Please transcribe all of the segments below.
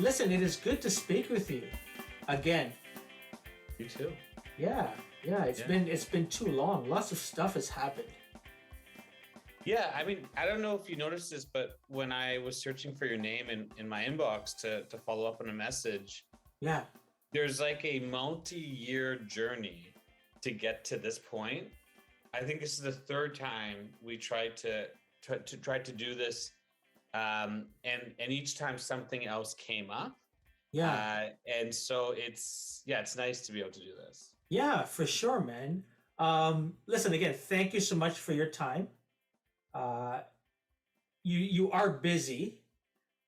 Listen, it is good to speak with you again. You too. Yeah, yeah. It's Yeah. been too long. Lots of stuff has happened. Yeah, I mean, I don't know if you noticed this, but when I was searching for your name in my inbox to follow up on a message, Yeah, there's like a multi-year journey to get to this point. I think this is the third time we tried to try to do this, and each time something else came up, yeah, and so it's nice to be able to do this. yeah, for sure, man. Listen again. Thank you so much for your time. Uh, you are busy,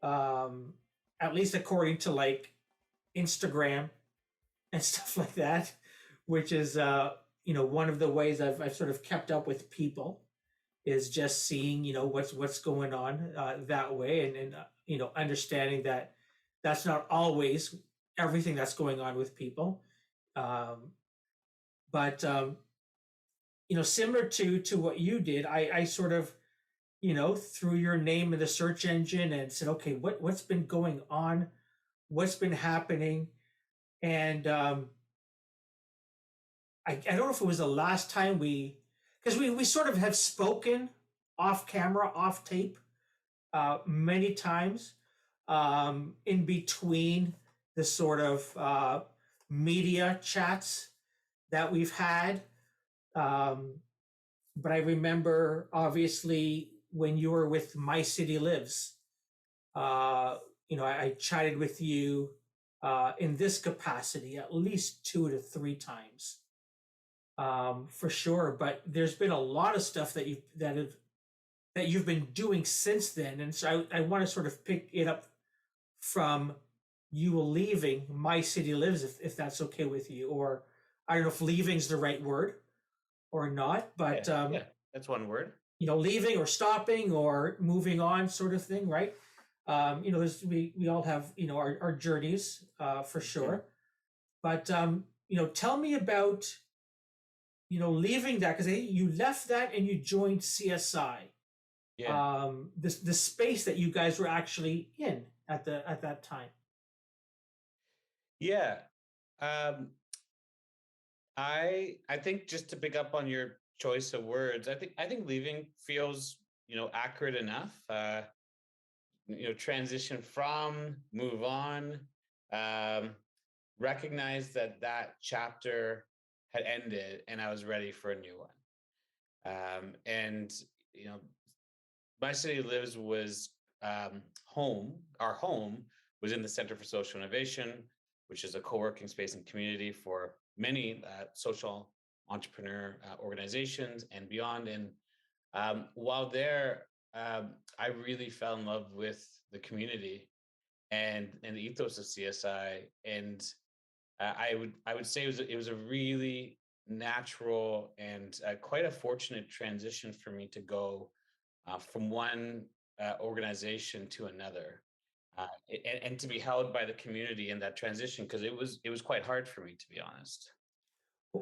um, at least according to like Instagram and stuff like that, which is one of the ways I've sort of kept up with people is just seeing what's going on that way, and understanding that that's not always everything that's going on with people, um, but similar to what you did, I sort of threw your name in the search engine and said, okay, what's been going on, what's been happening, and I don't know if it was the last time because we sort of have spoken off camera, off tape, many times, in between the sort of media chats that we've had. Um, but I remember obviously when you were with My City Lives, I chatted with you in this capacity at least 2 to 3 times, for sure. But there's been a lot of stuff that you've been doing since then, and so I want to sort of pick it up from you leaving My City Lives, if that's okay with you, or I don't know if leaving's the right word or not, Yeah, but yeah, that's one word. leaving or stopping or moving on, sort of thing, right? We all have our journeys, for Mhm. sure, but tell me about leaving that, because you left that and you joined CSI. Yeah, The space that you guys were actually in at that time. yeah. Um, I think just to pick up on your choice of words, I think leaving feels accurate enough. Transition from, move on, um, recognize that that chapter had ended, and I was ready for a new one. And you know, My City Lives was home. Our home was in the Center for Social Innovation, which is a co-working space and community for many social entrepreneur organizations and beyond. And while there, I really fell in love with the community and the ethos of CSI. And I would say it was a really natural and quite a fortunate transition for me to go from one organization to another, and to be held by the community in that transition, because it was quite hard for me, to be honest.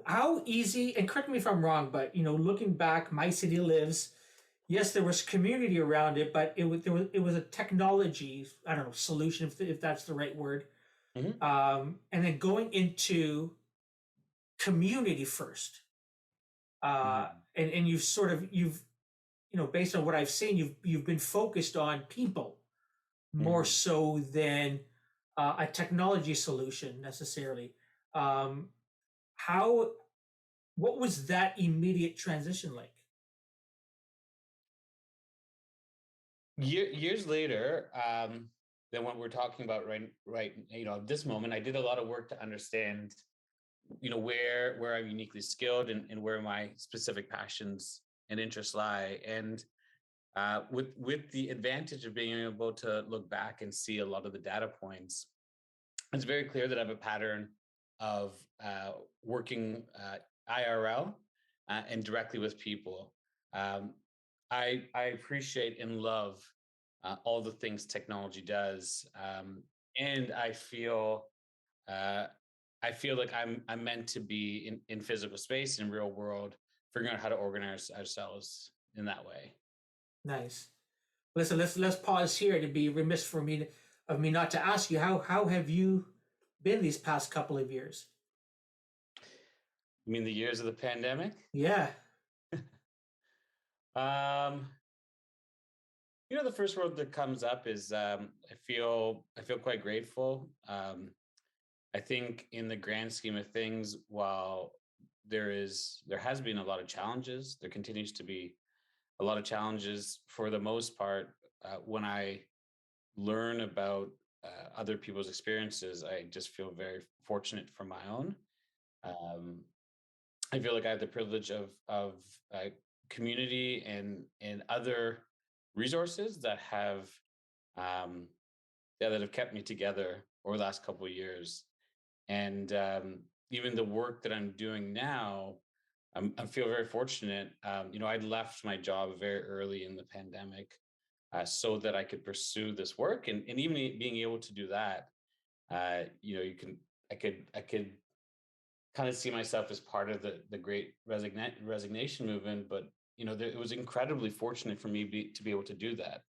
How easy, and correct me if I'm wrong, but looking back, My City Lives, yes, there was community around it, but it was a technology, I don't know, solution, if that's the right word. Mhm. And then going into community first, Mhm. and you've based on what I've seen, you've been focused on people more Mhm. so than a technology solution necessarily. Um, how what was that immediate transition like? Years later, than what we're talking about right, at this moment, I did a lot of work to understand, where I'm uniquely skilled, and where my specific passions and interests lie. And with the advantage of being able to look back and see a lot of the data points, it's very clear that I have a pattern of working IRL, and directly with people. Um, I appreciate and love all the things technology does, and uh, I feel like I'm meant to be in physical space, in real world, figuring out how to organize ourselves in that way. Nice. Listen, let's pause here. To be remiss for me of me not to ask you how have you been these past couple of years? You mean the years of the pandemic? Yeah. Um, the first word that comes up is I feel quite grateful. I think in the grand scheme of things, while there has been a lot of challenges, there continues to be a lot of challenges for the most part. When I learn about other people's experiences, I just feel very fortunate for my own. Um, I feel like I have the privilege of community and other resources that have um, yeah, that have kept me together over the last couple of years. And even the work that I'm doing now, I feel very fortunate. I left my job very early in the pandemic so that I could pursue this work, and even being able to do that, you can I could kind of see myself as part of the great resignation movement. But it was incredibly fortunate for me to be able to do that.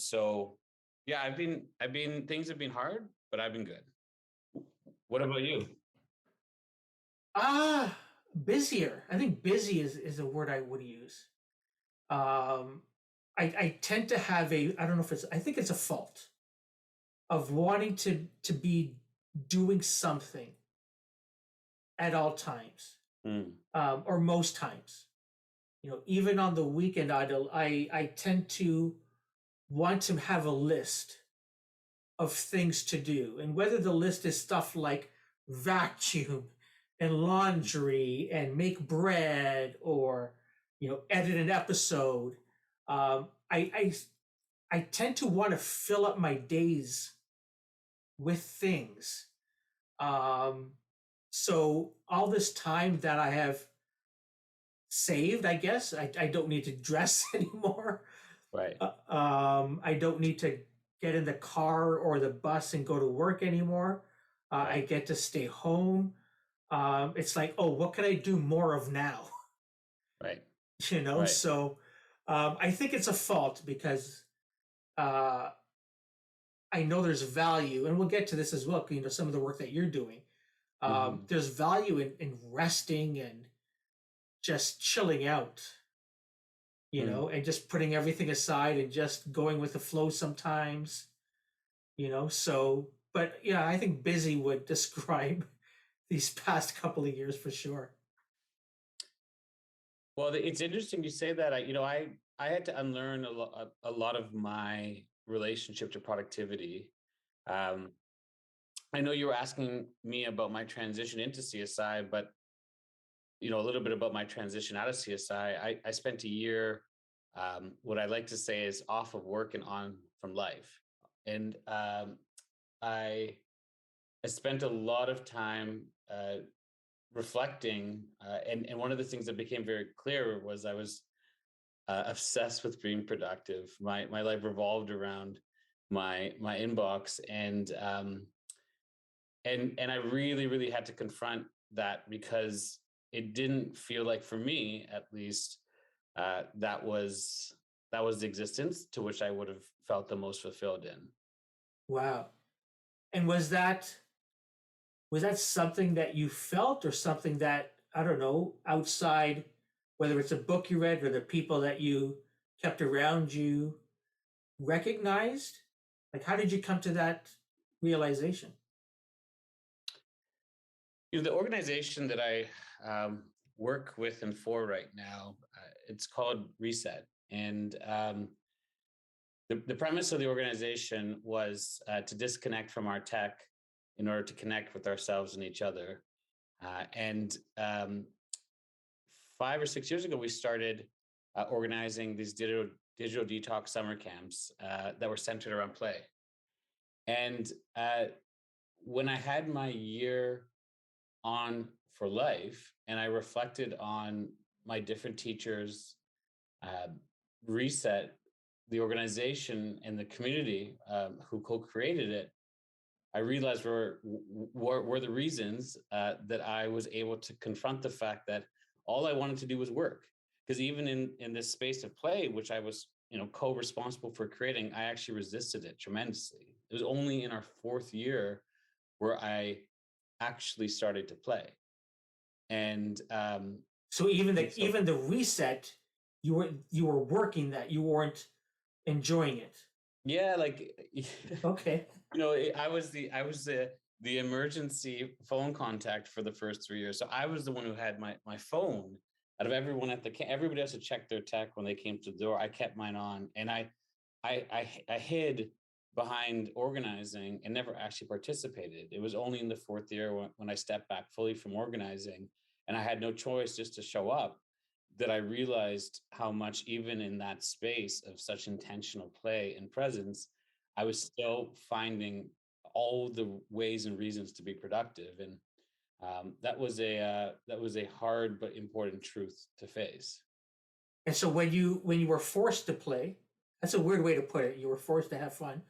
So yeah, I've been things have been hard, but I've been good. What about you? Ah, busier. I think busy is a word I would use. Um, I tend to have a, I don't know if it's, I think it's a fault of wanting to be doing something at all times, Mm, or most times. Even on the weekend, I tend to want to have a list of things to do, and whether the list is stuff like vacuum and laundry and make bread, or edit an episode. I tend to want to fill up my days with things. Um, so all this time that I have saved, I guess I don't need to dress anymore. right, I don't need to get in the car or the bus and go to work anymore. I right, get to stay home. It's like, oh, what can I do more of now? right, right. So I think it's a fault because uh, I know there's value, and we'll get to this as well. Some of the work that you're doing, Hmm. there's value in resting and just chilling out, Mm. and just putting everything aside and just going with the flow sometimes, So, but yeah, I think busy would describe these past couple of years for sure. Well, it's interesting you say that. I had to unlearn a lot of my relationship to productivity. Um, I know you were asking me about my transition into CSI, but a little bit about my transition out of CSI. I spent a year, what I like to say is off of work and on from life, and I I spent a lot of time reflecting, and one of the things that became very clear was I was obsessed with being productive. My life revolved around my inbox, and I really really had to confront that because it didn't feel like, for me at least, that was the existence to which I would have felt the most fulfilled in. Wow. And was that something that you felt, or something that, I don't know, outside, whether it's a book you read or the people that you kept around you, recognized? Like, how did you come to that realization? The organization that I work with and for right now, it's called Reset, and the premise of the organization was to disconnect from our tech in order to connect with ourselves and each other. And 5 or 6 years ago, we started organizing these digital detox summer camps that were centered around play. And when I had my year on for life and I reflected on my different teachers, uh, Reset, the organization and the community who co-created it, I realized were the reasons that I was able to confront the fact that all I wanted to do was work. Because even in this space of play, which I was co-responsible for creating, I actually resisted it tremendously. It was only in our fourth year where I actually started to play. And So even and the so reset, you were working that, you weren't enjoying it. yeah, like Okay. I was the emergency phone contact for the first 3 years. So I was the one who had my phone out of everyone at the camp. Everybody else to check their tech when they came to the door. I kept mine on, and I hid behind organizing and never actually participated. It was only in the fourth year when I stepped back fully from organizing, and I had no choice just to show up, that I realized how much, even in that space of such intentional play and presence, I was still finding all the ways and reasons to be productive. And that was a hard but important truth to face. And so when you were forced to play, that's a weird way to put it. You were forced to have fun.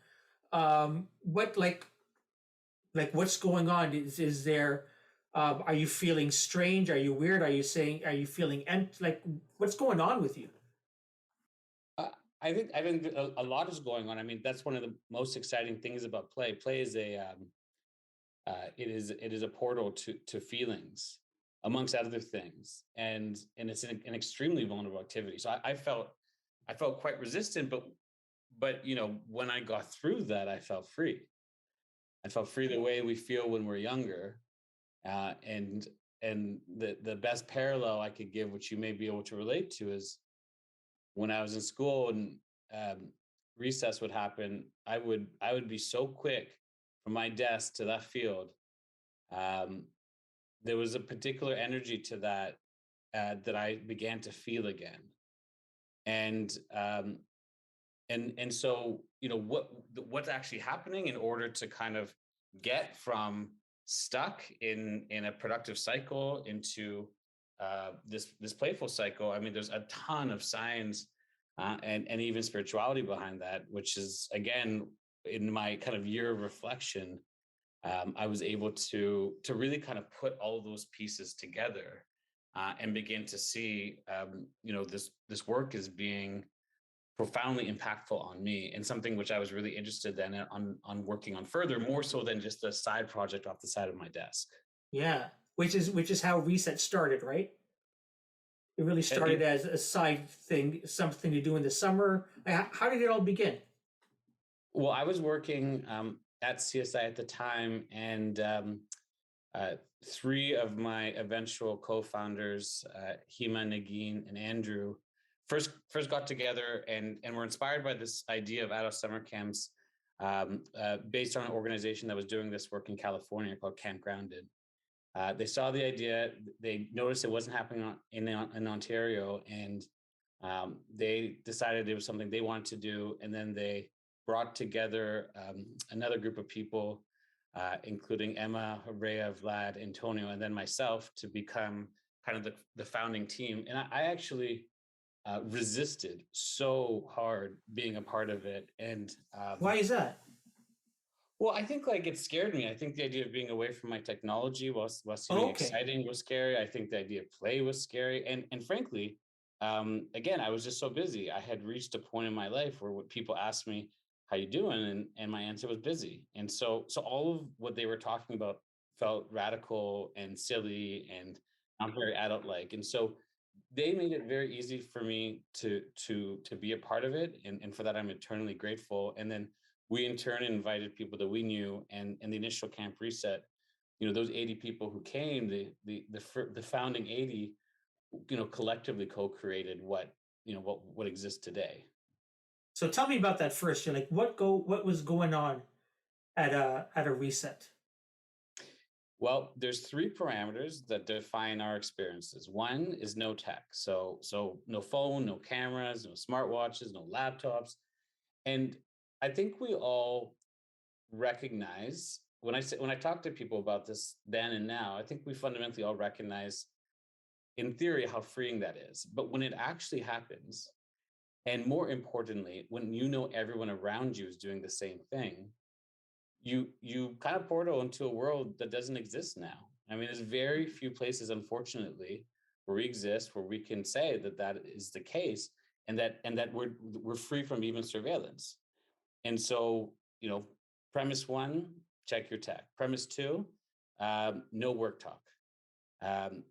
What like what's going on? Is there? Are you feeling strange? Are you weird? Are you saying? Are you feeling empty? Like what's going on with you? Uh, I think a lot is going on. I mean, that's one of the most exciting things about play. Play is it is a portal to feelings, amongst other things, and it's an extremely vulnerable activity. So I felt quite resistant, but when I got through that, I felt free. I felt free the way we feel when we're younger, uh, and the best parallel I could give, which you may be able to relate to, is when I was in school and um, recess would happen. I would be so quick from my desk to that field. Um, there was a particular energy to that that I began to feel again, and so what's actually happening in order to kind of get from stuck in a productive cycle into this playful cycle. I mean, there's a ton of science and even spirituality behind that, which is, again, in my kind of year of reflection, I was able to really kind of put all those pieces together and begin to see, this work is being profoundly impactful on me, and something which I was really interested then on working on further, more so than just a side project off the side of my desk. Yeah, which is how reset started, right? It really And started as a side thing, something to do in the summer. How did it all begin? well, I was working at CSI at the time, and uh, three of my eventual co-founders, Hima, Nagin, and Andrew, first got together and were inspired by this idea of adult summer camps, based on an organization that was doing this work in California called Camp Grounded. They saw the idea, they noticed it wasn't happening in Ontario, and they decided it was something they wanted to do. And then they brought together another group of people, including Emma, Rhea, Vlad, Antonio, and then myself, to become kind of the founding team. And I actually resisted so hard being a part of it. And Why is that? well, I think like it scared me. I think the idea of being away from my technology while seeming Okay. exciting was scary. I think the idea of play was scary. And frankly, again, I was just so busy. I had reached a point in my life where people asked me, "How you doing?" And my answer was busy. And so all of what they were talking about felt radical and silly and not very adult like. And so they made it very easy for me to be a part of it, and for that I'm eternally grateful. And then we in turn invited people that we knew, and the initial camp reset, those 80 people who came, the founding 80, collectively co-created what exists today. So tell me about that first. You're like, what was going on at a reset? Well, there's three parameters that define our experiences. One is no tech, so no phone, no cameras, no smartwatches, no laptops. And I think we all recognize, when I talk to people about this then and now, I think we fundamentally all recognize, in theory, how freeing that is. But when it actually happens, and more importantly, when everyone around you is doing the same thing, you kind of portal into a world that doesn't exist now. I mean, there's very few places, unfortunately, where we exist where we can say that that is the case, and that we're free from even surveillance. And so, Premise one, check your tech. Premise two, no work talk. Um,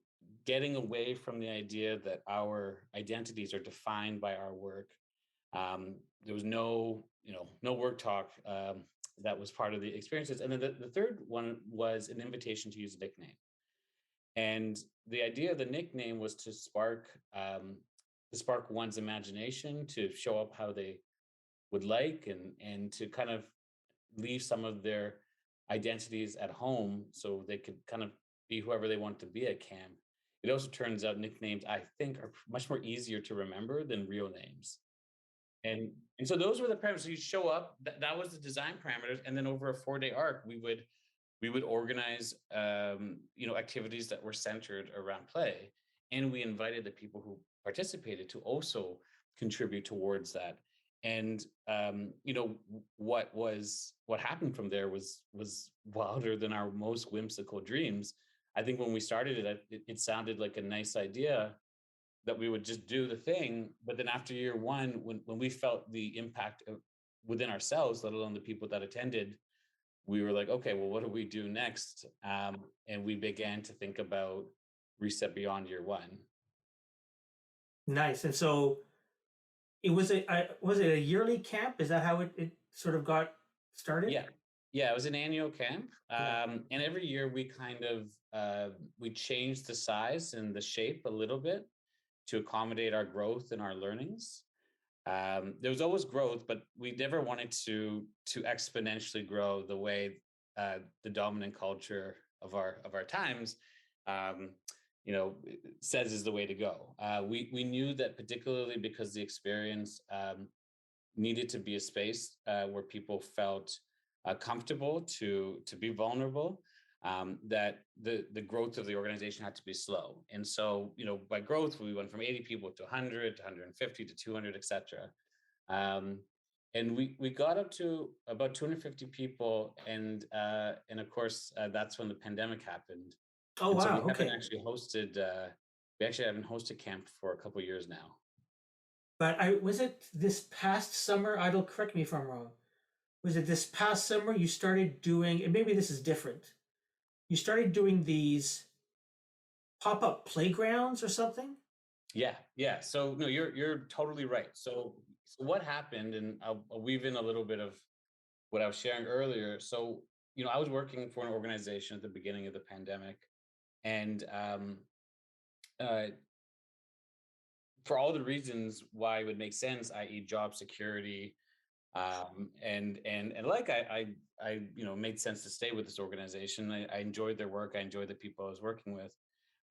Getting away from the idea that our identities are defined by our work. There was no, no work talk. That was part of the experiences. And then the third one was an invitation to use a nickname. And the idea of the nickname was to spark one's imagination, to show up how they would like, and to kind of leave some of their identities at home so they could kind of be whoever they want to be at camp. It also turns out nicknames, I think, are much more easier to remember than real names. And so those were the parameters. So you show up, that was the design parameters, and then over a 4-day arc, we would organize activities that were centered around play, and we invited the people who participated to also contribute towards that. And what happened from there was wilder than our most whimsical dreams. I think when we started it sounded like a nice idea that we would just do the thing, but then after year one, when we felt the impact within ourselves, let alone the people that attended, we were like, okay, well, what do we do next? And we began to think about Reset Beyond year one. Nice. And so was it a yearly camp? Is that how it sort of got started? Yeah, yeah, it was an annual camp, Cool. and every year we kind of we changed the size and the shape a little bit to accommodate our growth and our learnings. There was always growth, but we never wanted to exponentially grow the way the dominant culture of our times, um, says is the way to go. We knew that particularly because the experience needed to be a space where people felt comfortable to be vulnerable. That the growth of the organization had to be slow, and so by growth we went from 80 people to 100 to 150 to 200, etc. um, and we got up to about 250 people, and of course that's when the pandemic happened, Oh and so wow. Okay. we actually haven't hosted camp for a couple years now. But I was it this past summer, Idle, correct me if I'm wrong. Was it this past summer you started doing, and maybe this is different. You started doing these pop-up playgrounds or something? Yeah, yeah. So no, you're totally right. So what happened, and I'll weave in a little bit of what I was sharing earlier. So I was working for an organization at the beginning of the pandemic, and uh, for all the reasons why it would make sense, i.e., job security, and like I made sense to stay with this organization. I enjoyed their work. I enjoyed the people I was working with,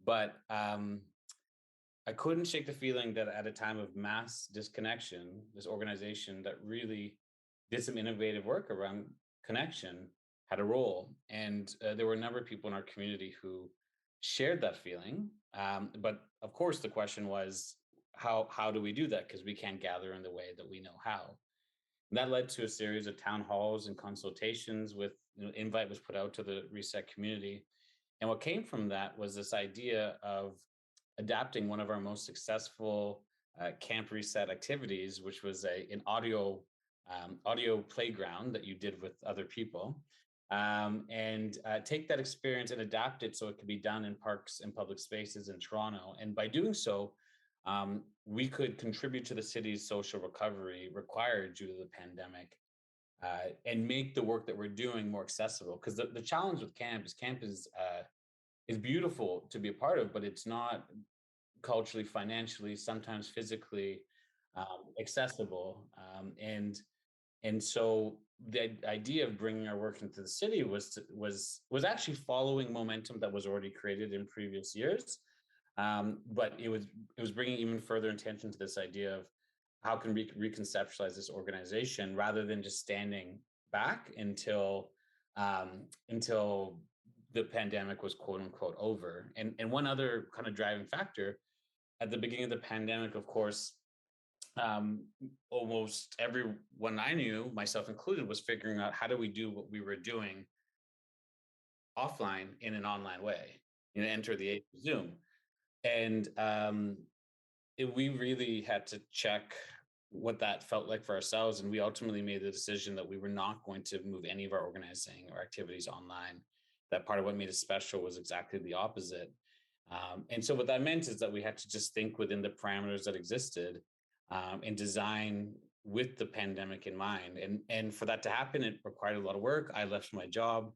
but I couldn't shake the feeling that at a time of mass disconnection, this organization that really did some innovative work around connection had a role. And there were a number of people in our community who shared that feeling. But of course, the question was, how do we do that? Because we can't gather in the way that we know how. And that led to a series of town halls and consultations with invite was put out to the Reset community. And what came from that was this idea of adapting one of our most successful camp reset activities, which was an audio playground that you did with other people, and take that experience and adapt it so it could be done in parks and public spaces in Toronto. And by doing so, we could contribute to the city's social recovery required due to the pandemic, and make the work that we're doing more accessible. Because the challenge with camp is beautiful to be a part of, but it's not culturally, financially, sometimes physically accessible. And so the idea of bringing our work into the city was actually following momentum that was already created in previous years, but it was bringing even further attention to this idea of how can we reconceptualize this organization rather than just standing back until the pandemic was quote unquote over. And one other kind of driving factor at the beginning of the pandemic, of course, um, almost everyone I knew, myself included, was figuring out how do we do what we were doing offline in an online way, enter the age of Zoom. And we really had to check. what that felt like for ourselves. And we ultimately made the decision that we were not going to move any of our organizing or activities online. That part of what made it special was exactly the opposite. And so what that meant is that we had to just think within the parameters that existed, and design with the pandemic in mind. And for that to happen, it required a lot of work. I left my job.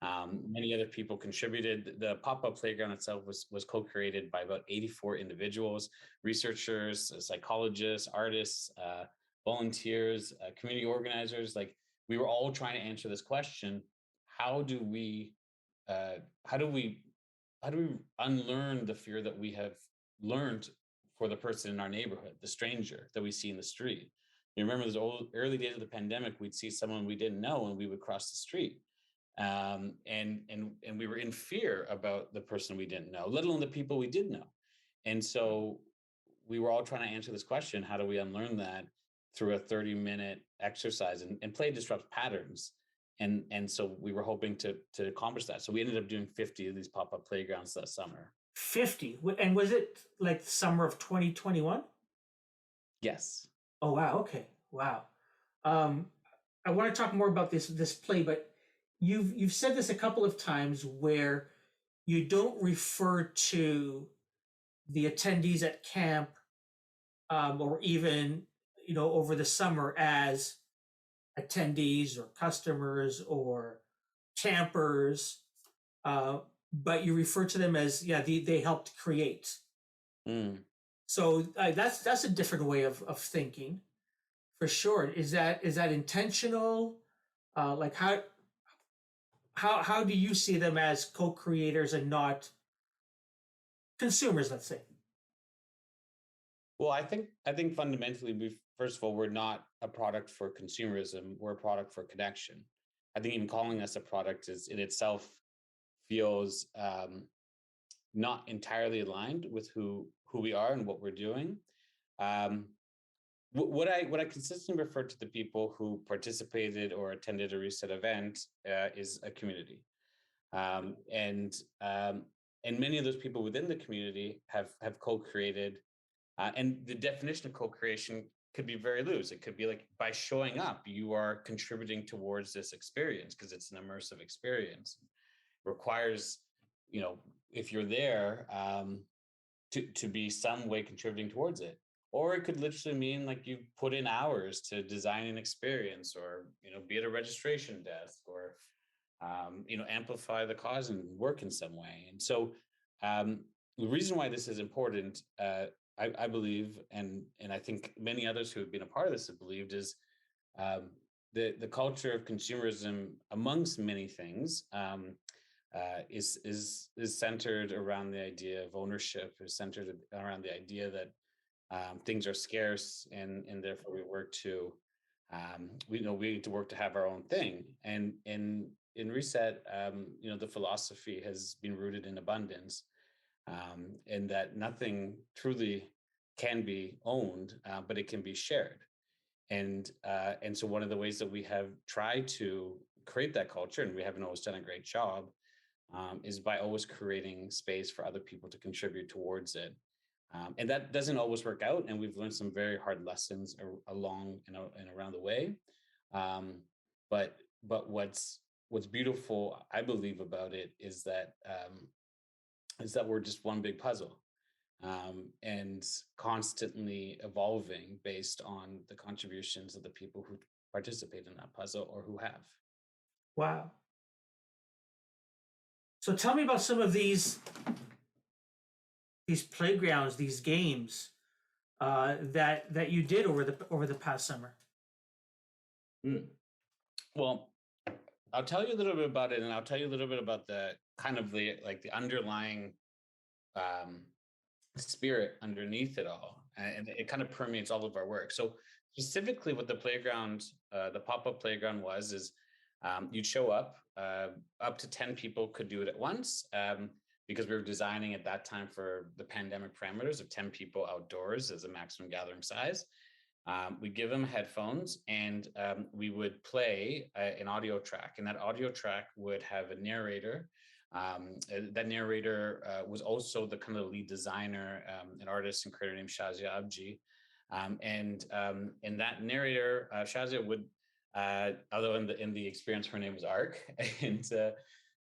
Many other people contributed. The pop-up playground itself was co-created by about 84 individuals, researchers, psychologists, artists, volunteers, community organizers. Like, we were all trying to answer this question: how do we uh, how do we how do we unlearn the fear that we have learned for the person in our neighborhood, the stranger that we see in the street? You remember those old early days of the pandemic, we'd see someone we didn't know and we would cross the street. And we were in fear about the person we didn't know, let alone the people we did know. And so we were all trying to answer this question: how do we unlearn that through a 30-minute exercise? And play disrupts patterns. And so we were hoping to accomplish that. So we ended up doing 50 of these pop-up playgrounds that summer. 50. And was it like summer of 2021? Yes. Oh wow, okay. Wow. Um I want to talk more about this play, but you've said this a couple of times where you don't refer to the attendees at camp, or even over the summer as attendees or customers or campers, uh, but you refer to them as, yeah, they helped create. Mm. So that's a different way of thinking for sure. Is that intentional? Like how do you see them as co-creators and not consumers? Let's say. Well, I think fundamentally, we first of all, we're not a product for consumerism. We're a product for connection. I think even calling us a product is in itself feels not entirely aligned with who we are and what we're doing. Um, what I consistently refer to the people who participated or attended a reset event is a community, um, and um, and many of those people within the community have co-created. And the definition of co-creation could be very loose. It could be like, by showing up, you are contributing towards this experience because it's an immersive experience. It requires, you know, if you're there, to be some way contributing towards it. Or it could literally mean like you put in hours to design an experience, or be at a registration desk, or amplify the cause and work in some way. And so, um, the reason why this is important, I believe, and I think many others who have been a part of this have believed, is um, the culture of consumerism, amongst many things, is centered around the idea of ownership, is centered around the idea that things are scarce, and therefore we work to we need to work to have our own thing. And in Reset, the philosophy has been rooted in abundance, and that nothing truly can be owned, but it can be shared. And so one of the ways that we have tried to create that culture, and we haven't always done a great job, is by always creating space for other people to contribute towards it. And that doesn't always work out, and we've learned some very hard lessons along and around the way. Um, but what's beautiful, I believe, about it is that we're just one big puzzle, and constantly evolving based on the contributions of the people who participate in that puzzle or who have. Wow. So tell me about some of these playgrounds, these games, that you did over the past summer. Mm. Well, I'll tell you a little bit about it, and I'll tell you a little bit about the kind of the underlying um, spirit underneath it all, and it kind of permeates all of our work. So specifically, what the pop-up playground was, is you'd show up. Up to 10 people could do it at once, because we were designing at that time for the pandemic parameters of 10 people outdoors as a maximum gathering size. We give them headphones, and we would play an audio track, and that audio track would have a narrator. That narrator was also the kind of lead designer, an artist and creator named Shazia Abji. And that narrator, Shazia, would, although in the experience her name was Ark, and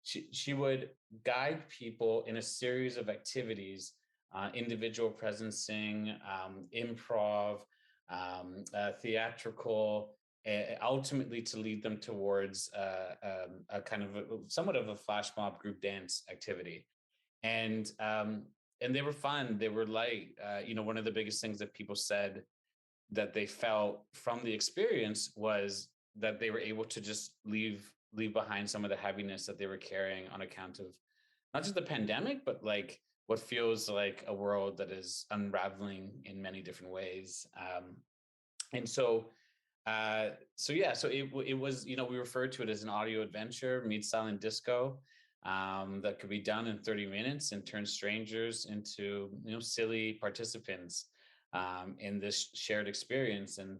she would guide people in a series of activities, individual presencing, improv, theatrical, ultimately to lead them towards a kind of somewhat of a flash mob group dance activity. And and they were fun. They were light. One of the biggest things that people said that they felt from the experience was that they were able to just leave behind some of the heaviness that they were carrying on account of not just the pandemic, but like what feels like a world that is unraveling in many different ways. And so yeah, so it was, we referred to it as an audio adventure meets silent disco, that could be done in 30 minutes and turn strangers into, silly participants, in this shared experience. And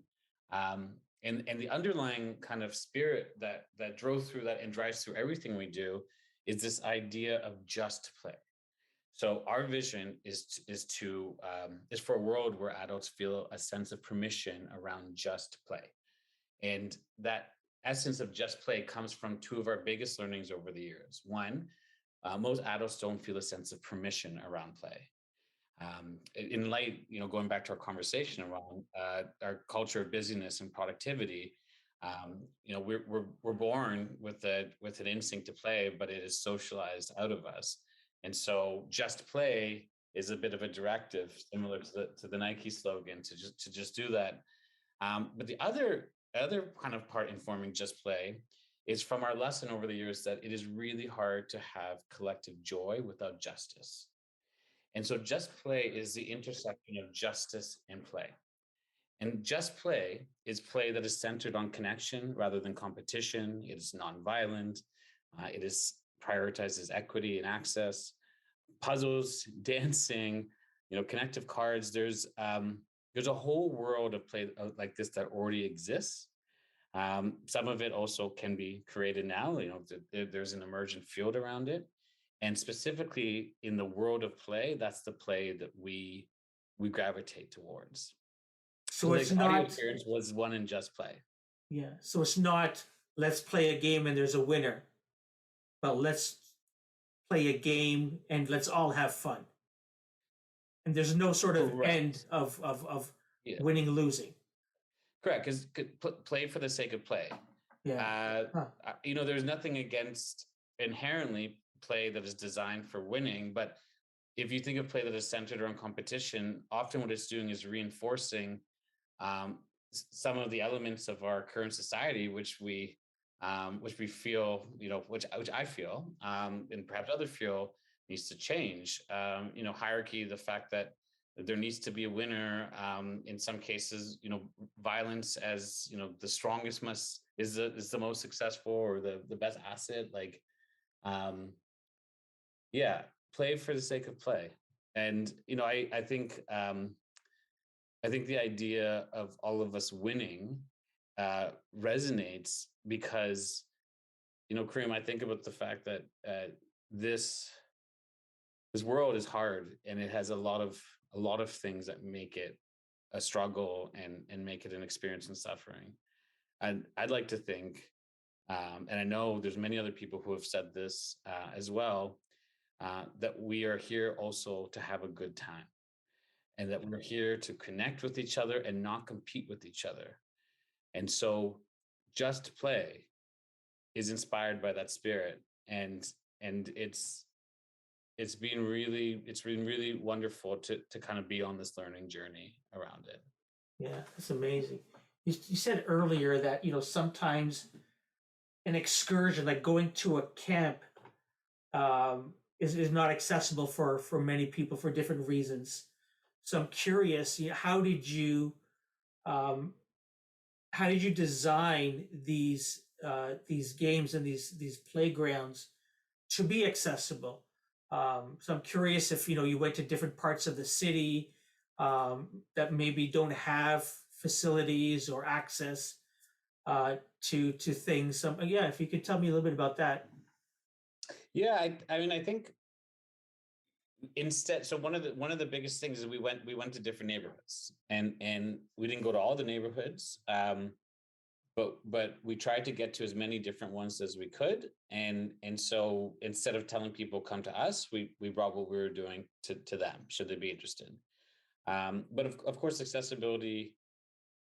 the underlying kind of spirit that drove through that and drives through everything we do is this idea of just play. So our vision is for a world where adults feel a sense of permission around just play. And that essence of just play comes from two of our biggest learnings over the years. One, most adults don't feel a sense of permission around play. In light, going back to our conversation around our culture of busyness and productivity, we're born with an instinct to play, but it is socialized out of us. And so, just play is a bit of a directive, similar to the Nike slogan, to just do that. But the other kind of part informing just play is from our lesson over the years that it is really hard to have collective joy without justice. And so just play is the intersection of justice and play. And just play is play that is centered on connection rather than competition. It is nonviolent. It is prioritizes equity and access. Puzzles, dancing, connective cards. There's a whole world of play like this that already exists. Some of it also can be created now. There's an emergent field around it, and specifically in the world of play, that's the play that we gravitate towards. So So the it's audio not, experience was one in just play. yeah. So it's not let's play a game and there's a winner, but let's play a game and let's all have fun. And there's no sort of end Correct. of Yeah, winning losing. correct. Because play for the sake of play. Yeah. Huh. There's nothing against inherently play that is designed for winning, but if you think of play that is centered around competition, often what it's doing is reinforcing um, some of the elements of our current society, which we feel, which I feel, and perhaps others feel needs to change. Hierarchy, the fact that there needs to be a winner. In some cases, violence as the strongest must is the most successful or the best asset. Like, um, yeah, play for the sake of play. And I think the idea of all of us winning resonates because, Kareem, I think about the fact that this this world is hard and it has a lot of things that make it a struggle and make it an experience in suffering. And I'd like to think, and I know there's many other people who have said this as well, that we are here also to have a good time and that we're here to connect with each other and not compete with each other. And so just play is inspired by that spirit. And it's been really wonderful to kind of be on this learning journey around it. Yeah, it's amazing. You said earlier that sometimes an excursion, like going to a camp, is not accessible for many people for different reasons. So I'm curious, um, how did you design these games and these playgrounds to be accessible? So I'm curious if you went to different parts of the city that maybe don't have facilities or access to things. Yeah, if you could tell me a little bit about that. Yeah, I mean, I think instead, so one of the biggest things is we went to different neighborhoods, and we didn't go to all the neighborhoods, but we tried to get to as many different ones as we could, and so instead of telling people come to us, we brought what we were doing to them should they be interested. But of course, accessibility,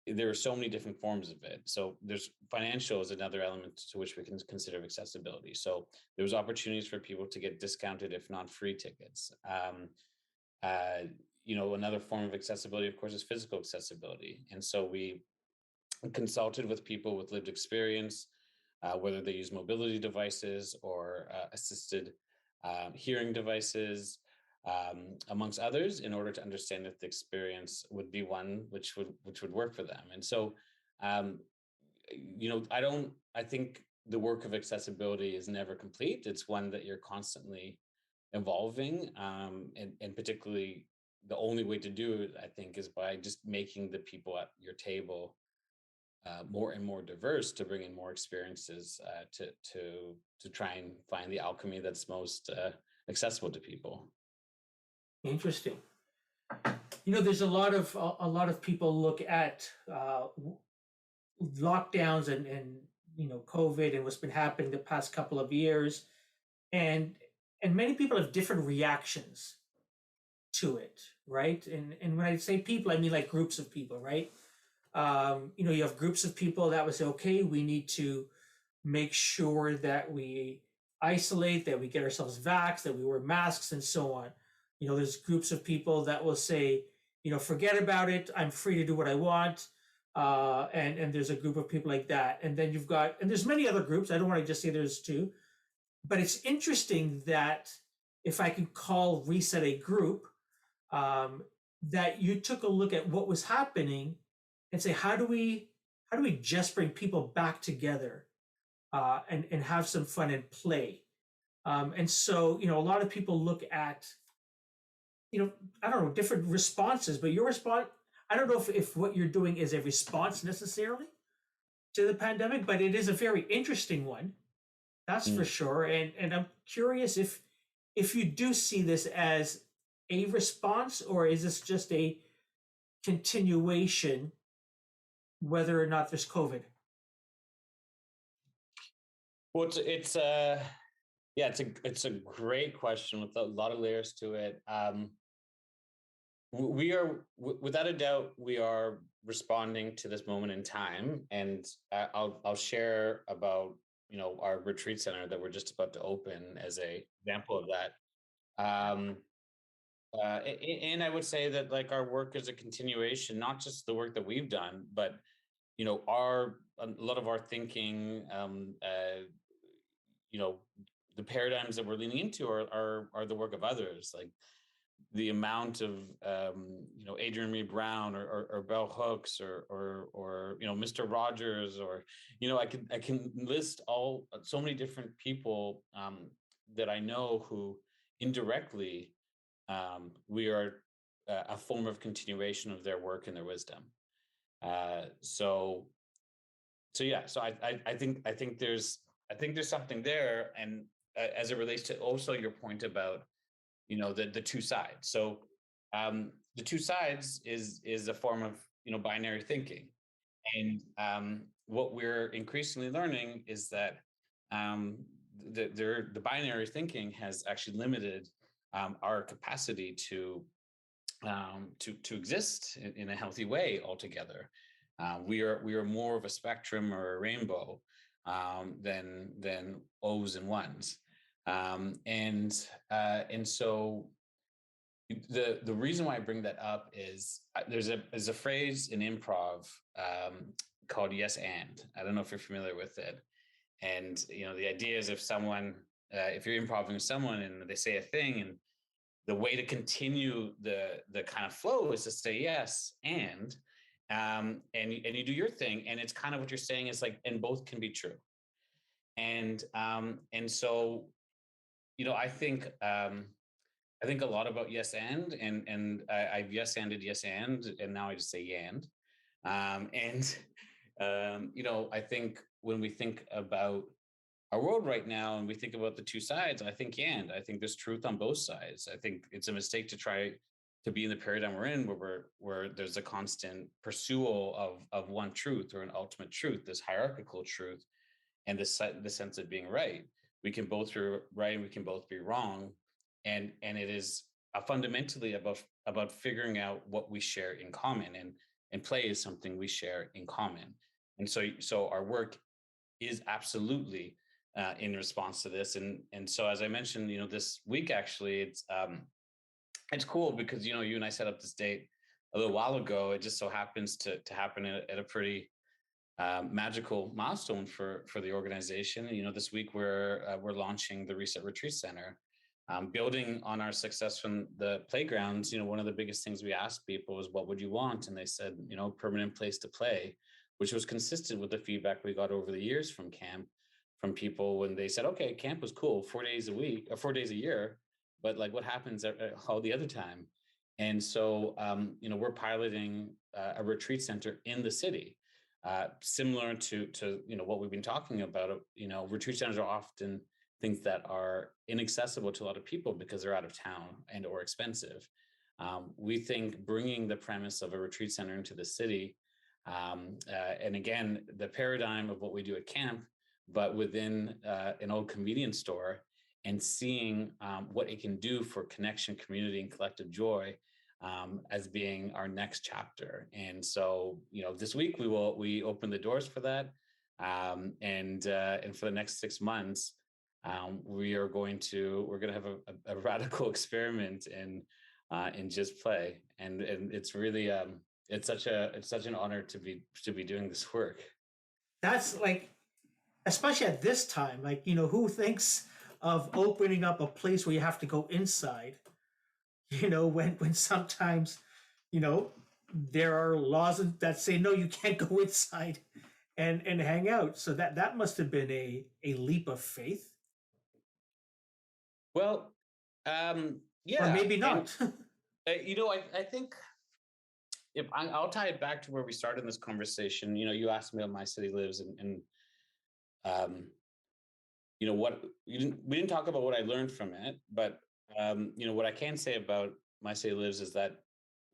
there are so many different forms of it. So there's financial is another element to which we can consider accessibility. So there's opportunities for people to get discounted, if not free tickets. Uh, Another form of accessibility, of course, is physical accessibility. And so we consulted with people with lived experience, whether they use mobility devices or assisted hearing devices, amongst others, in order to understand if the experience would be one which would work for them. And so, um, I don't. I think the work of accessibility is never complete. It's one that you're constantly evolving, and particularly the only way to do it, I think, is by just making the people at your table more and more diverse to bring in more experiences to try and find the alchemy that's most accessible to people. Interesting. There's a lot of people look at lockdowns and COVID and what's been happening the past couple of years, and and many people have different reactions to it, right? And when I say people, I mean like groups of people, right? You have groups of people that would say, okay, we need to make sure that we isolate, that we get ourselves vaxxed, that we wear masks, and so on. There's groups of people that will say, forget about it. I'm free to do what I want. And there's a group of people like that. And then and there's many other groups. I don't want to just say there's two, but it's interesting that if I can call Reset a group, um, that you took a look at what was happening and say, how do we just bring people back together, and have some fun and play. And so, a lot of people look at, I don't know, different responses, but your response, I don't know if what you're doing is a response necessarily to the pandemic, but it is a very interesting one. That's for Mm. sure. And I'm curious if you do see this as a response, or is this just a continuation, whether or not there's COVID? Well, yeah, it's a great question with a lot of layers to it. We are, without a doubt, we are responding to this moment in time, and I'll share about our retreat center that we're just about to open as a example of that. Um, and I would say that, like, our work is a continuation, not just the work that we've done, but our a lot of our thinking, you know, the paradigms that we're leaning into are the work of others. Like the amount of Adrian Reed Brown or Bell Hooks or Mr. Rogers, or I can list all so many different people that I know who indirectly we are a form of continuation of their work and their wisdom. So yeah, so I think there's something there, and as it relates to also your point about the two sides. So the two sides is a form of binary thinking, and what we're increasingly learning is that the binary thinking has actually limited our capacity to exist in a healthy way altogether. We are more of a spectrum or a rainbow, than O's and ones, and so the reason why I bring that up is there's a phrase in improv called yes and. I don't know if you're familiar with it, and the idea is if you're improvising with someone and they say a thing, and the way to continue the kind of flow is to say yes and you do your thing, and it's kind of what you're saying is like, and both can be true. And so I think a lot about yes and I've yes anded yes and now I just say and. And I think when we think about our world right now and we think about the two sides, I think, yeah, and I think there's truth on both sides. I think it's a mistake to try to be in the paradigm we're in, where there's a constant pursual of one truth or an ultimate truth, this hierarchical truth, and the sense of being right. We can both be right and we can both be wrong, and it is fundamentally about figuring out what we share in common, and play is something we share in common. And so our work is absolutely in response to this. And so as I mentioned, this week actually, it's cool because you and I set up this date a little while ago. It just so happens to happen at a pretty magical milestone for the organization. This week we're launching the Reset Retreat Center, building on our success from the playgrounds. One of the biggest things we asked people was, "What would you want?" And they said, permanent place to play, which was consistent with the feedback we got over the years from camp, from people when they said, "Okay, camp was cool, 4 days a week or 4 days a year, but like, what happens all the other time?" And so, we're piloting a retreat center in the city, similar to what we've been talking about. Retreat centers are often things that are inaccessible to a lot of people because they're out of town and or expensive. We think bringing the premise of a retreat center into the city, and again, the paradigm of what we do at camp, but within an old convenience store, and seeing what it can do for connection, community, and collective joy, as being our next chapter. And so, this week we open the doors for that, and for the next 6 months, we're going to have a radical experiment in just play, and it's really it's such an honor to be doing this work. That's like, especially at this time, like, who thinks of opening up a place where you have to go inside, when sometimes, you know, there are laws that say, no, you can't go inside and hang out. So that must have been a leap of faith, Well, or yeah, maybe and not. I think if I'll tie it back to where we started in this conversation. You asked me how my city lives, and um, what we didn't talk about what I learned from it, but what I can say about my city lives is that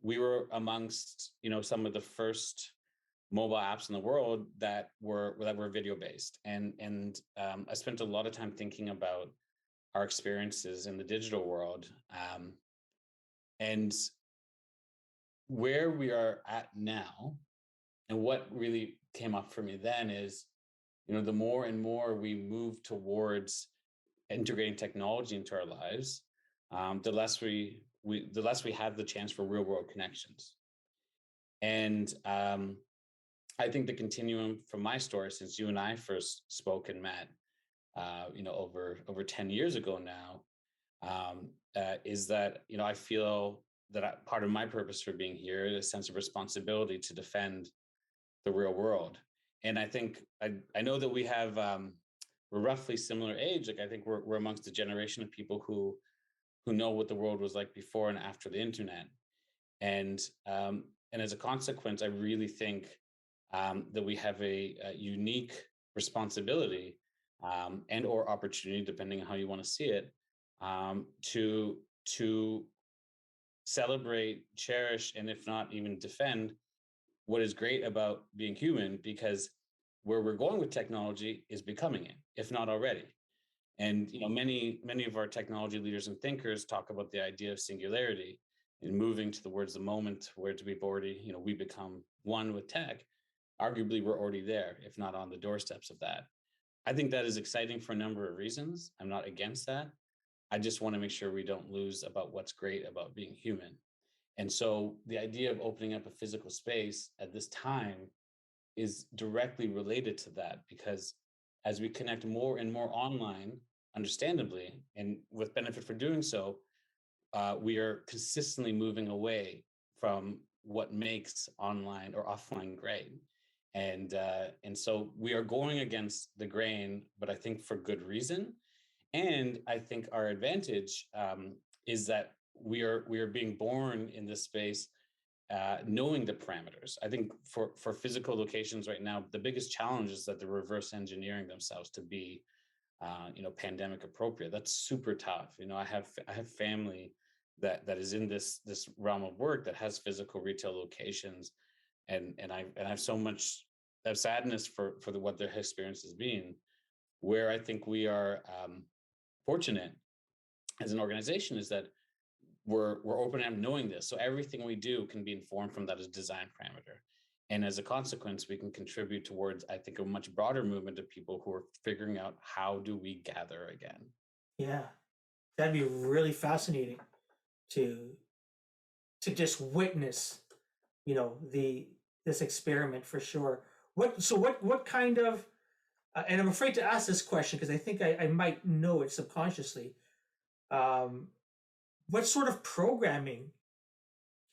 we were amongst some of the first mobile apps in the world that were video based, and I spent a lot of time thinking about our experiences in the digital world, and where we are at now. And what really came up for me then is, the more and more we move towards integrating technology into our lives, the less we have the chance for real world connections. And I think the continuum from my story, since you and I first spoke and met, over 10 years ago now, is that I feel that part of my purpose for being here is a sense of responsibility to defend the real world. And I think I know that we're roughly similar age. Like, I think we're amongst a generation of people who know what the world was like before and after the internet. And as a consequence, I really think that we have a unique responsibility, and or opportunity, depending on how you want to see it, to celebrate, cherish, and if not even defend what is great about being human, because where we're going with technology is becoming it, if not already. And many of our technology leaders and thinkers talk about the idea of singularity and moving to the words of the moment, where we've already, we become one with tech. Arguably, we're already there, if not on the doorsteps of that. I think that is exciting for a number of reasons. I'm not against that. I just want to make sure we don't lose about what's great about being human. And so the idea of opening up a physical space at this time is directly related to that, because as we connect more and more online, understandably, and with benefit for doing so, we are consistently moving away from what makes online or offline great. And so we are going against the grain, but I think for good reason. And I think our advantage, is that we are being born in this space, knowing the parameters. I think for physical locations right now, the biggest challenge is that they're reverse engineering themselves to be pandemic appropriate. That's super tough. I have family that is in this realm of work that has physical retail locations, and I have so much of sadness for what their experience has been. Where I think we are fortunate as an organization is that we're open and knowing this, so everything we do can be informed from that as design parameter, and as a consequence we can contribute towards, I think, a much broader movement of people who are figuring out how do we gather again. Yeah, that'd be really fascinating to just witness, the this experiment for sure. What kind of and I'm afraid to ask this question because I think I might know it subconsciously. Um, what sort of programming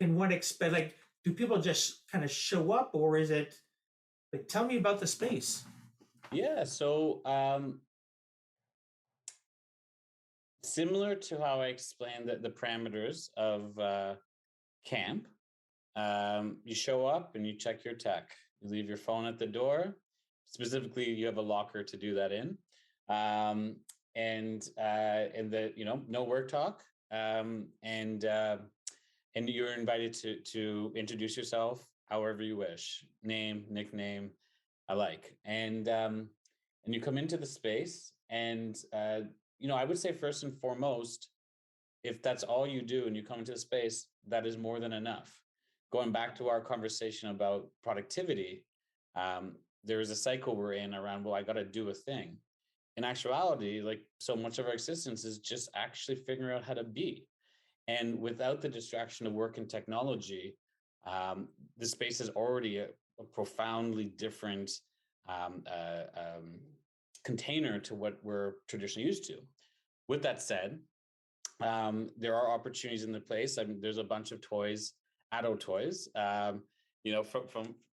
can one expect? Like, do people just kind of show up, or is it like, tell me about the space? Yeah, so similar to how I explained the parameters of camp. You show up and you check your tech. You leave your phone at the door. Specifically, you have a locker to do that in, um, and the no work talk, and you're invited to introduce yourself however you wish, name, nickname, alike, and you come into the space, and I would say first and foremost, if that's all you do and you come into the space, that is more than enough. Going back to our conversation about productivity, there is a cycle we're in around, well, I got to do a thing. In actuality, like, so much of our existence is just actually figuring out how to be. And without the distraction of work and technology, the space is already a profoundly different um, uh, um, container to what we're traditionally used to. With that said, there are opportunities in the place. I mean, there's a bunch of toys, adult toys,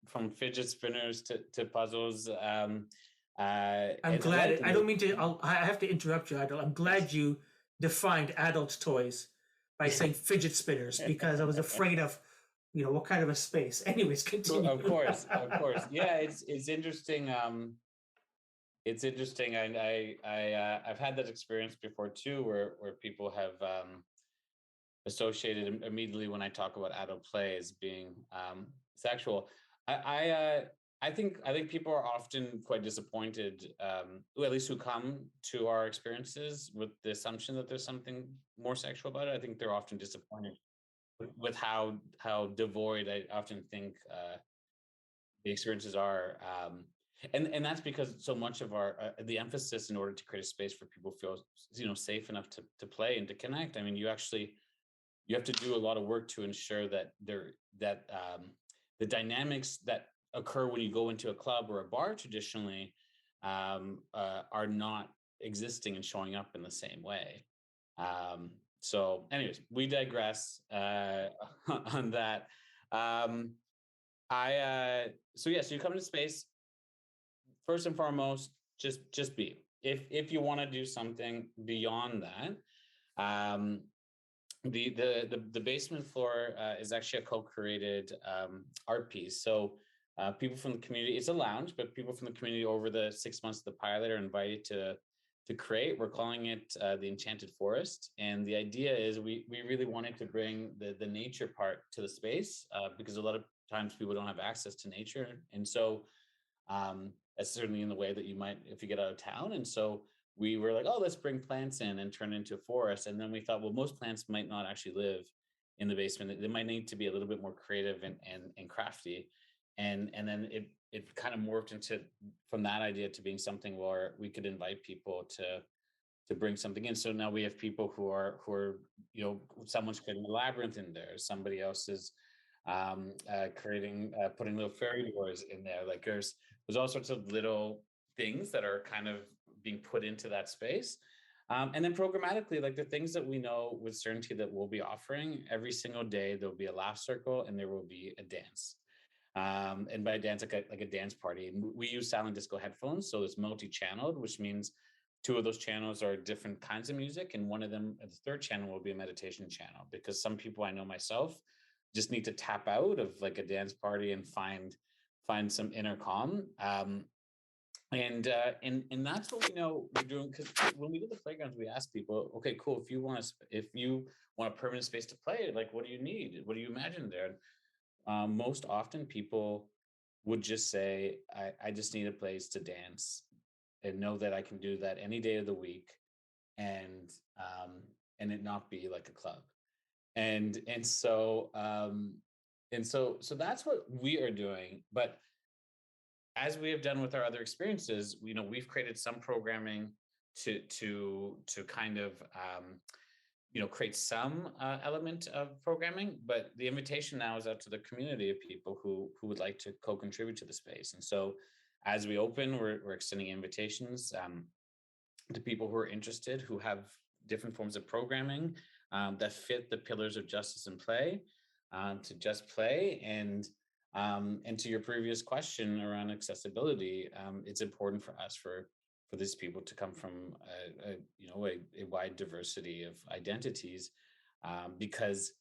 from fidget spinners to puzzles. I'm And like glad. I don't mean to. I have to interrupt you, Idol. I'm glad you defined adult toys by saying fidget spinners because I was afraid of, what kind of a space. Anyways, continue. Of course, of course. Yeah, it's interesting. It's interesting. I've had that experience before too, where people have associated immediately when I talk about adult play as being sexual. I I, uh, I think people are often quite disappointed, at least who come to our experiences with the assumption that there's something more sexual about it. I think they're often disappointed with how devoid I often think the experiences are. And that's because so much of our the emphasis in order to create a space for people to feel safe enough to play and to connect. I mean, you have to do a lot of work to ensure that the dynamics that occur when you go into a club or a bar traditionally are not existing and showing up in the same way. So, anyways, we digress on that. Um, I so yeah, so you come into space first and foremost, just be. If you want to do something beyond that, um, the basement floor is actually a co-created art piece. So people from the community, it's a lounge, but people from the community over the 6 months of the pilot are invited to create. We're calling it the Enchanted Forest, and the idea is we really wanted to bring the nature part to the space because a lot of times people don't have access to nature, and so that's certainly in the way that you might if you get out of town. And so we were like, oh, let's bring plants in and turn it into a forest. And then we thought, well, most plants might not actually live in the basement. They might need to be a little bit more creative and crafty. And then it kind of morphed into from that idea to being something where we could invite people to bring something in. So now we have people who are someone's creating a labyrinth in there, somebody else is creating putting little fairy doors in there. Like there's all sorts of little things that are kind of being put into that space. And then programmatically, like the things that we know with certainty that we'll be offering every single day, there'll be a laugh circle and there will be a dance. And by dance, like a dance party. And we use silent disco headphones. So it's multi-channeled, which means two of those channels are different kinds of music. And one of them, the third channel will be a meditation channel, because some people I know myself just need to tap out of like a dance party and find some inner calm. And that's what we know we're doing, because when we do the playgrounds, we ask people, okay, cool, if you want a permanent space to play, like, what do you need? What do you imagine there? Most often, people would just say, I just need a place to dance and know that I can do that any day of the week, and and it not be like a club. And so that's what we are doing. But as we have done with our other experiences, we've created some programming to kind of create some element of programming. But the invitation now is out to the community of people who would like to co-contribute to the space. And so, as we open, we're extending invitations to people who are interested, who have different forms of programming that fit the pillars of justice and play, to just play. And to your previous question around accessibility, it's important for us for these people to come from a wide diversity of identities, because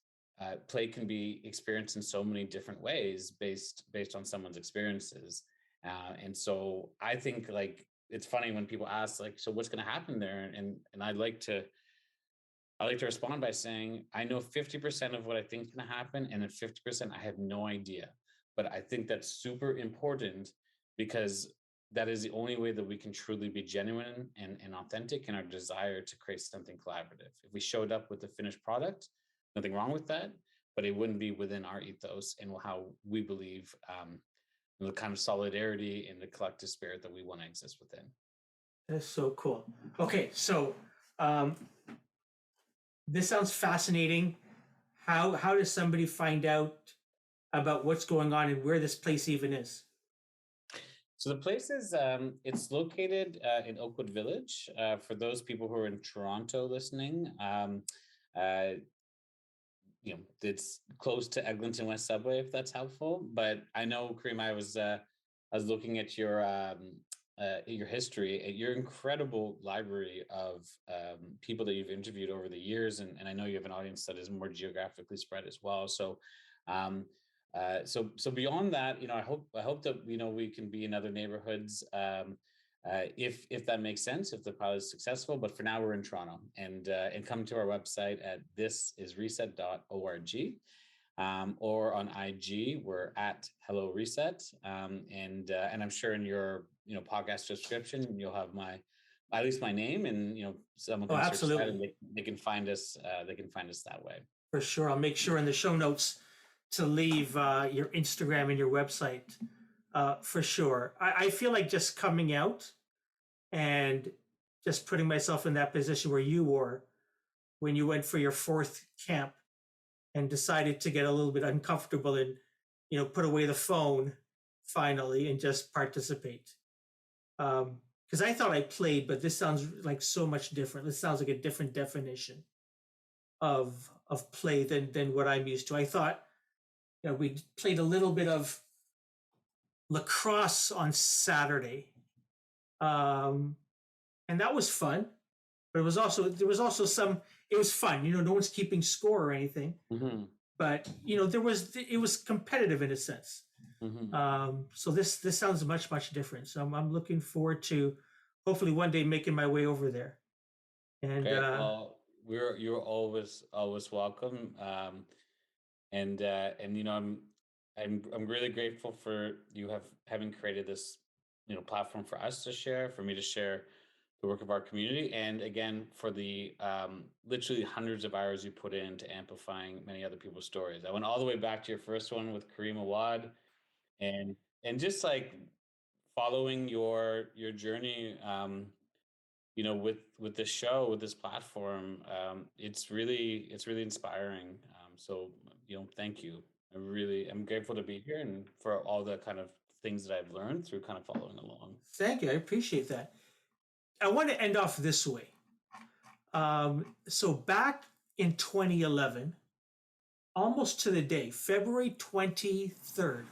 play can be experienced in so many different ways based on someone's experiences. And so I think, like, it's funny when people ask, like, so what's going to happen there? And I like to respond by saying, I know 50% of what I think is going to happen, and then 50% I have no idea. But I think that's super important, because that is the only way that we can truly be genuine and authentic in our desire to create something collaborative. If we showed up with the finished product, nothing wrong with that, but it wouldn't be within our ethos and how we believe, the kind of solidarity and the collective spirit that we want to exist within. That's so cool. Okay, so um, this sounds fascinating. How does somebody find out about what's going on and where this place even is? So the place is, it's located in Oakwood Village. For those people who are in Toronto listening, uh, it's close to Eglinton West Subway, if that's helpful. But I know, Kareem, I was looking at your history, at your incredible library of people that you've interviewed over the years, and I know you have an audience that is more geographically spread as well. Um, so beyond that, I hope that we can be in other neighborhoods, if that makes sense, if the pilot is successful. But for now, we're in Toronto, and come to our website at thisisreset.org, or on IG, we're at Hello Reset, and I'm sure in your podcast description you'll have at least my name, and someone Oh, can search that, absolutely. and they can find us. They can find us that way. For sure. I'll make sure in the show notes to leave your Instagram and your website, for sure. I feel like just coming out and just putting myself in that position where you were when you went for your fourth camp and decided to get a little bit uncomfortable and, put away the phone finally and just participate. Because I thought I played, but this sounds like so much different. This sounds like a different definition of play than what I'm used to. I thought, we played a little bit of lacrosse on Saturday, um, and that was fun. But there was also some. It was fun. No one's keeping score or anything. Hmm. But it was competitive in a sense. Hmm. So this sounds much different. So I'm looking forward to hopefully one day making my way over there. And Great. Well, you're always welcome. And I'm really grateful for you having created this platform for us to share, for me to share the work of our community, and again, for the literally hundreds of hours you put into amplifying many other people's stories. I went all the way back to your first one with Kareem Awad, and just like following your journey, with this show, with this platform. It's really inspiring. So thank you. I'm grateful to be here, and for all the kind of things that I've learned through kind of following along. thank you. I appreciate that. I want to end off this way. So back in 2011, almost to the day, February 23rd,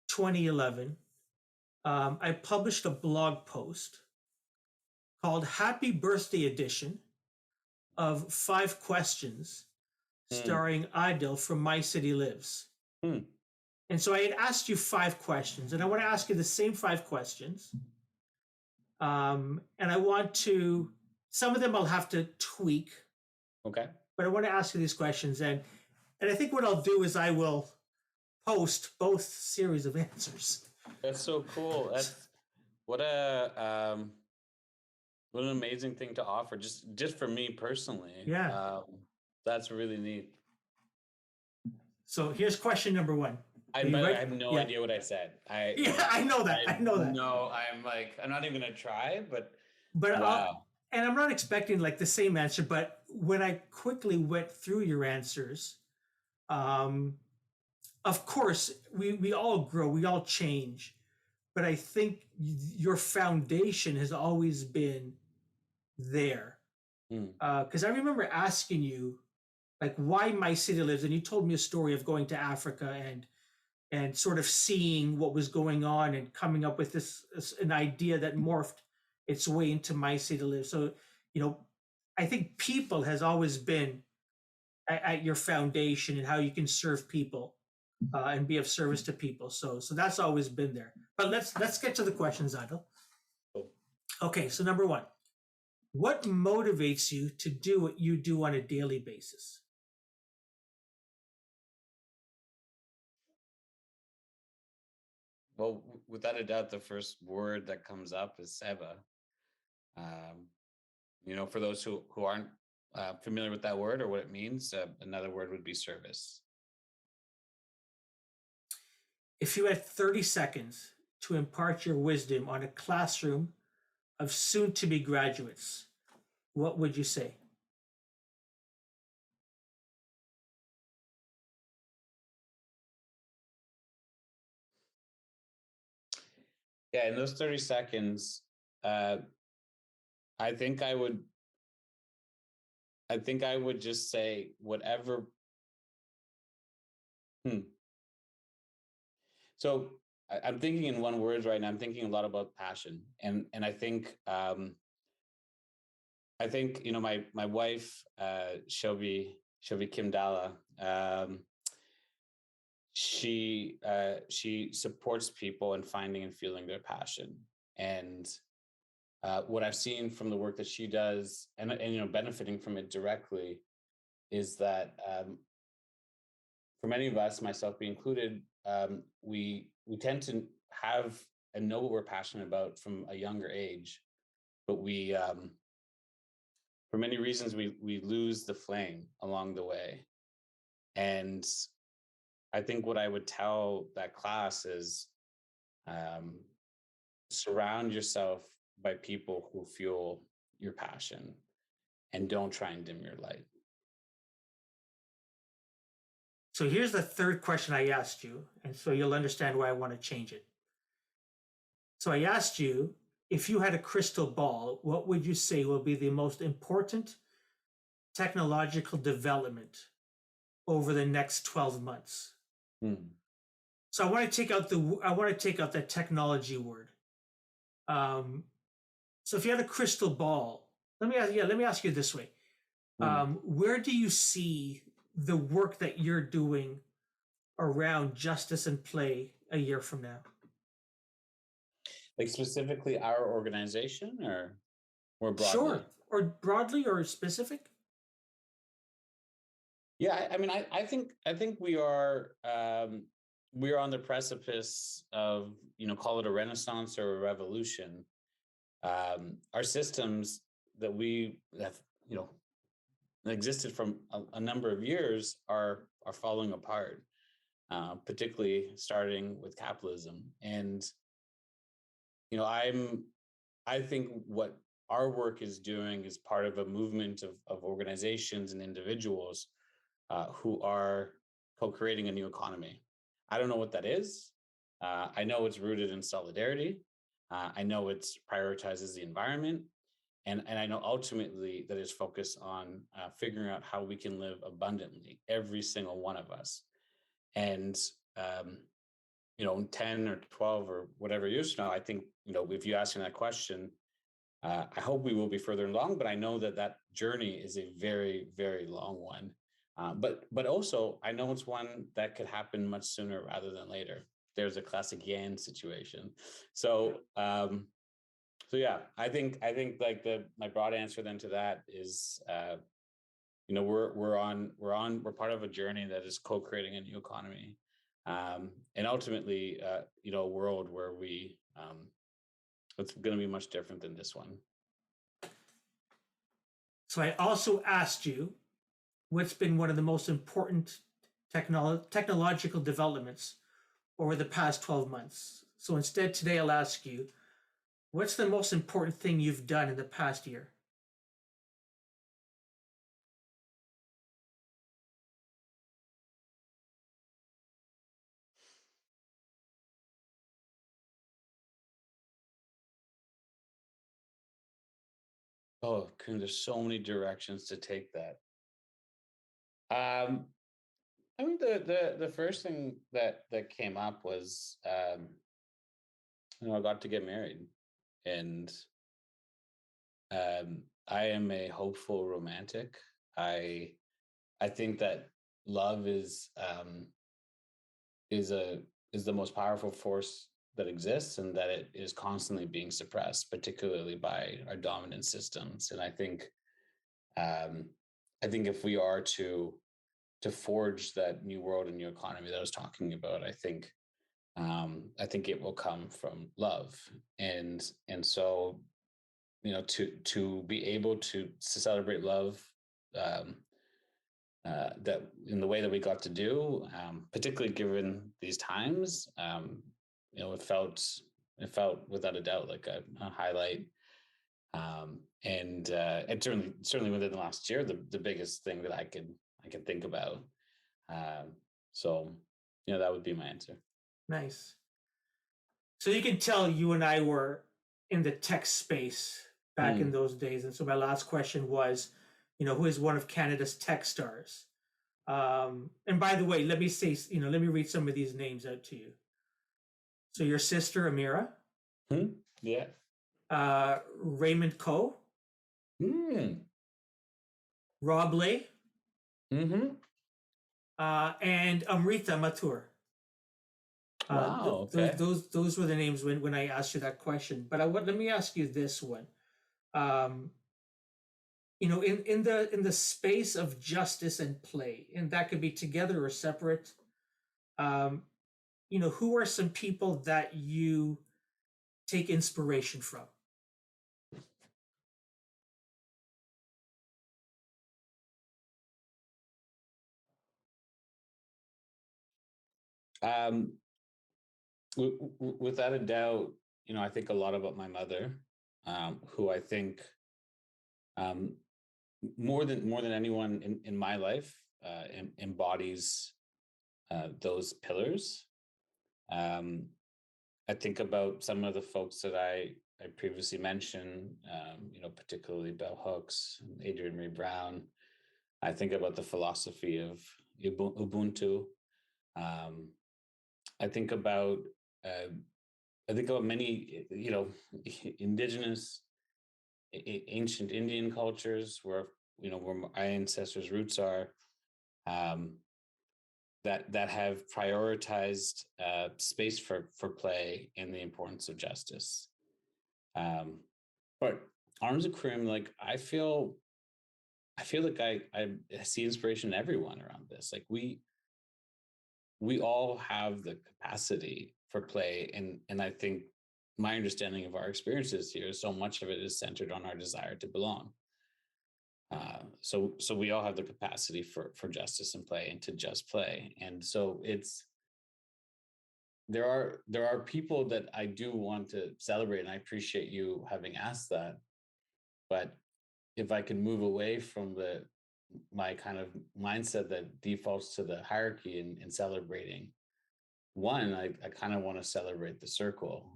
2011, I published a blog post called Happy Birthday Edition of 5 questions Hmm. starring Adil from My City Lives. Hmm. And so I had asked you 5 questions, and I want to ask you the same 5 questions. And I want to, some of them I'll have to tweak, Okay. but I want to ask you these questions. And I think what I'll do is I will post both series of answers. That's so cool. That's what a what an amazing thing to offer. Just for me personally, Yeah. that's really neat. So here's question number one. I, Are you by the way, I ready? have no Yeah. idea what I said. I Yeah, like, I know that. I I know that. know I'm like, I'm not even gonna try, but But wow. and I'm not expecting like the same answer, but when I quickly went through your answers, um, of course, we all grow, we all change, but I think your foundation has always been there. Hmm. Because I remember asking you like why my city lives, and you told me a story of going to Africa and sort of seeing what was going on and coming up with this an idea that morphed its way into my city live. So, you know, I think people has always been at your foundation and how you can serve people and be of service to people. So that's always been there. But let's get to the questions, Adil. Cool. Okay, so number one, what motivates you to do what you do on a daily basis? Well, without a doubt, the first word that comes up is Seba. Um, for those who aren't familiar with that word or what it means, another word would be service. If you had 30 seconds to impart your wisdom on a classroom of soon to be graduates, what would you say? Yeah, in those 30 seconds, uh, I think I would just say whatever. Hmm. So I'm thinking in one word right now. I'm thinking a lot about passion, and I think my wife Shelby Kim Dalla. She supports people in finding and feeling their passion, and what I've seen from the work that she does, and benefiting from it directly, is that for many of us, myself being included, we tend to have and know what we're passionate about from a younger age, but we for many reasons we lose the flame along the way. And I think what I would tell that class is um, surround yourself by people who fuel your passion and don't try and dim your light. So here's the third question I asked you, and so you'll understand why I want to change it. So I asked you, if you had a crystal ball, what would you say will be the most important technological development over the next 12 months? Hmm. So I want to take out that technology word. Um, so if you had a crystal ball, let me ask you this way. Hmm. Where do you see the work that you're doing around justice and play a year from now? Like specifically our organization or more Sure. broadly? Or broadly or specific? Yeah, I think we are on the precipice of call it a renaissance or a revolution. Our systems that we have you know existed from a number of years are falling apart, particularly starting with capitalism. And you know, I think what our work is doing is part of a movement of organizations and individuals who are co-creating a new economy. I don't know what that is. I know it's rooted in solidarity. I know it prioritizes the environment, and I know ultimately that it's focused on figuring out how we can live abundantly, every single one of us. And um, 10 or 12 or whatever years from now, I think if you ask me that question, I hope we will be further along, but I know that that journey is a very, very long one. But also, I know it's one that could happen much sooner rather than later. There's a classic Yan situation. So So yeah, I think like the my broad answer then to that is we're part of a journey that is co-creating a new economy, and ultimately a world where we it's going to be much different than this one. So I also asked you what's been one of the most important technological developments over the past 12 months. So instead, today I'll ask you, what's the most important thing you've done in the past year? Oh, there's so many directions to take that. um I think the first thing that came up was I got to get married, and I am a hopeful romantic. I I think that love is a is the most powerful force that exists, and that it is constantly being suppressed, particularly by our dominant systems. And um, I think if we are to forge that new world and new economy that I was talking about, I think it will come from love. And so to be able to celebrate love, um, that in the way that we got to do, particularly given these times, it felt without a doubt like a highlight. And certainly within the last year, the biggest thing that I can think about. Um, so that would be my answer. Nice. So you can tell you and I were in the tech space back in Mm. those days. And so my last question was, who is one of Canada's tech stars? And by the way, let me say, let me read some of these names out to you. So your sister Amira, Hmm. Yeah. Raymond Coe, Mm. Rob Lay, Hmm. and Amrita Mathur. Wow. Those Okay. those were the names when I asked you that question. But let me ask you this one. Um, in the space of justice and play, and that could be together or separate. Um, who are some people that you take inspiration from? Um, Without a doubt, I think a lot about my mother, who I think um, more than anyone in my life embodies those pillars. Um, I think about some of the folks that I previously mentioned, particularly Bell Hooks, Adrian Ray Brown. I think about the philosophy of Ubuntu. Um, I think about uh, I think about many, indigenous, ancient Indian cultures where my ancestors' roots are, um, that have prioritized space for play and the importance of justice. Um, but Arms of Krim, like I feel like I see inspiration in everyone around this. Like we all have the capacity for play, and I think my understanding of our experiences here, so much of it is centered on our desire to belong. So we all have the capacity for justice and play and to just play. And so there are people that I do want to celebrate, and I appreciate you having asked that. But if I can move away from the my kind of mindset that defaults to the hierarchy and celebrating one, I kind of want to celebrate the circle,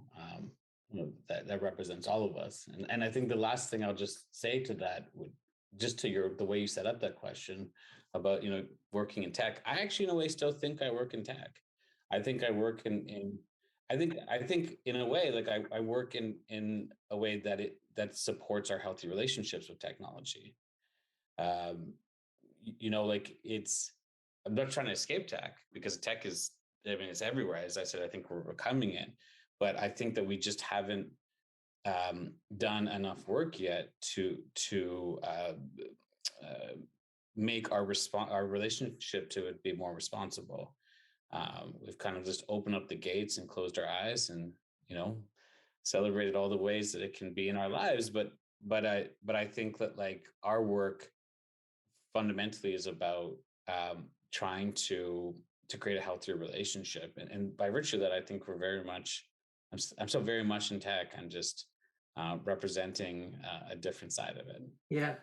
that represents all of us. And I think the last thing I'll just say to that would, just to the way you set up that question about working in tech. I actually in a way still think I work in tech. I think I work in I think in a way, like I work in a way that supports our healthy relationships with technology. um like I'm not trying to escape tech, because tech is, I mean, it's everywhere. As I said, I think we're coming in, but I think that we just haven't done enough work yet to uh, make our relationship to it be more responsible. We've kind of just opened up the gates and closed our eyes, and you know, celebrated all the ways that it can be in our lives. But I think that like our work fundamentally is about trying to create a healthier relationship, and by virtue of that, I think we're very much. I'm still very much in tech. I'm just representing a different side of it. Yeah.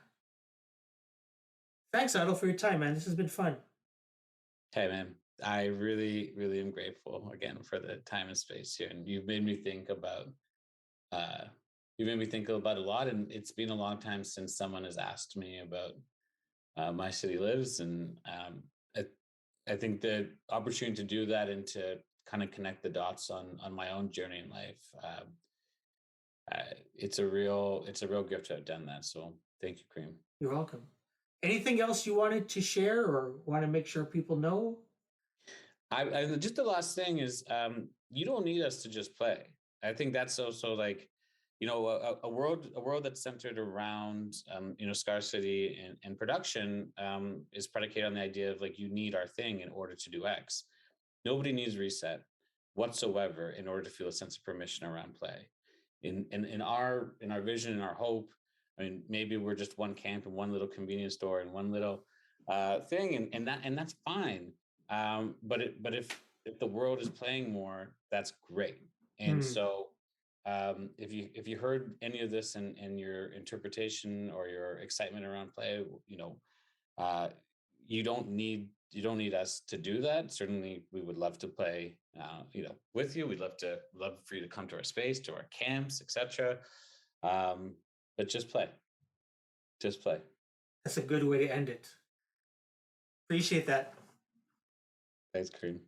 Thanks, Adil, for your time, man. This has been fun. Hey, man, I really, really am grateful again for the time and space here, and you've made me think about. Uh, you made me think about a lot, and it's been a long time since someone has asked me about my city lives, and I, I think the opportunity to do that and to kind of connect the dots on my own journey in life, it's a real gift to have done that. So thank you, Cream. You're welcome. Anything else you wanted to share or want to make sure people know? Just the last thing is, you don't need us to just play. I think that's also like, a world that's centered around scarcity and production is predicated on the idea of like you need our thing in order to do X. Nobody needs reset whatsoever in order to feel a sense of permission around play. In our vision and our hope, I mean, maybe we're just one camp and one little convenience store and one little thing, and that's fine. But if the world is playing more, that's great. And Hmm. so, if you heard any of this and your interpretation or your excitement around play, uh, you don't need us to do that. Certainly, we would love to play, with you. We'd love for you to come to our space, to our camps, etc. But just play. That's a good way to end it. Appreciate that. Thanks, Kareem.